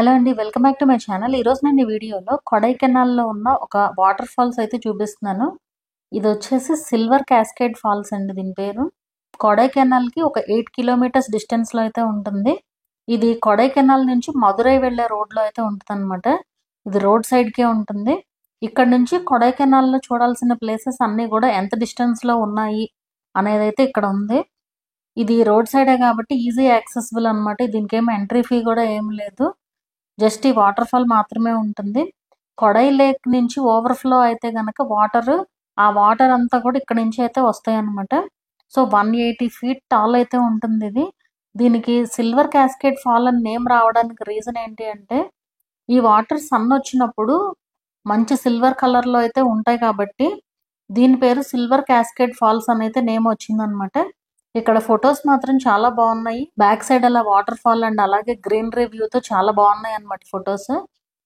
Hello అండి. Welcome back to my channel. ఈరోజు నేను ఈ వీడియోలో కొడైకెనాల్‌లో ఉన్న ఒక వాటర్ ఫాల్స్ అయితే చూపిస్తున్నాను. ఇదొచ్చేసి సిల్వర్ క్యాస్కేడ్ ఫాల్స్ అండి దీని పేరు. కొడైకెనాల్‌కి ఒక 8 కిలోమీటర్స్ డిస్టెన్స్‌లో అయితే ఉంటుంది. ఇది కొడైకెనాల్ నుంచి మదురై వెళ్ళే రోడ్‌లో అయితే ఉంటదనమాట. ఇది రోడ్ సైడ్‌కే ఉంటుంది. ఇక్కడ నుంచి కొడైకెనాల్‌లో చూడాల్సిన ప్లేసెస్ అన్నీ కూడా ఎంత డిస్టెన్స్‌లో ఉన్నాయి అనేదైతే ఇక్కడ ఉంది. ఇది రోడ్ సైడే కాబట్టి ఈజీ యాక్సెసిబుల్ అనమాట. దీనికేమి ఎంట్రీ ఫీ కూడా ఏం లేదు. జస్ట్ ఈ వాటర్ ఫాల్ మాత్రమే ఉంటుంది. కొడై లేక్ నుంచి ఓవర్‌ఫ్లో అయితే గనక ఆ వాటర్ అంతా కూడా ఇక్కడి నుంచి అయితే వస్తాయన్నమాట. సో, 180 ఫీట్ టాల్ అయితే ఉంటుందిది. దీనికి సిల్వర్ క్యాస్కేడ్ ఫాల్ అని నేమ్ రావడానికి రీజన్ ఏంటి అంటే, ఈ వాటర్ సన్నొచ్చినప్పుడు మంచి సిల్వర్ కలర్‌లో అయితే ఉంటాయి కాబట్టి, దీని పేరు సిల్వర్ క్యాస్కేడ్ ఫాల్స్ అని అయితే నేమ్ వచ్చిందనమాట. ఇక్కడ ఫొటోస్ మాత్రం చాలా బాగున్నాయి. బ్యాక్ సైడ్ అలా వాటర్ ఫాల్ అండ్ అలాగే గ్రీనరీ వ్యూతో చాలా బాగున్నాయి అన్నమాట ఫొటోస్.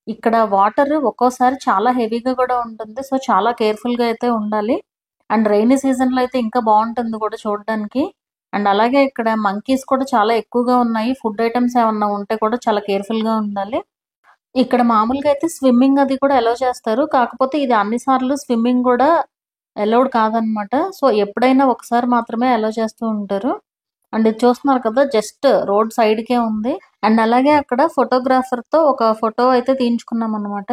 ఇక్కడ వాటర్ ఒక్కోసారి చాలా హెవీగా కూడా ఉంటుంది. సో, చాలా కేర్‌ఫుల్‌గా అయితే ఉండాలి. అండ్ రెయినీ సీజన్‌లో అయితే ఇంకా బాగుంటుంది కూడా చూడడానికి. అండ్ అలాగే ఇక్కడ మంకీస్ కూడా చాలా ఎక్కువగా ఉన్నాయి. ఫుడ్ ఐటెమ్స్ ఏమన్నా ఉంటే కూడా చాలా కేర్‌ఫుల్‌గా ఉండాలి. ఇక్కడ మామూలుగా అయితే స్విమ్మింగ్ అది కూడా అలౌ చేస్తారు. కాకపోతే ఇది అన్ని సార్లు స్విమ్మింగ్ కూడా అలౌడ్ కాదనమాట. సో, ఎప్పుడైనా ఒకసారి మాత్రమే అలౌ చేస్తూ ఉంటారు. అండ్ ఇది చూస్తున్నారు కదా! జస్ట్ రోడ్ సైడ్‌కే ఉంది. అండ్ అలాగే అక్కడ ఫోటోగ్రాఫర్‌తో ఒక ఫోటో అయితే తీయించుకున్నామనమాట.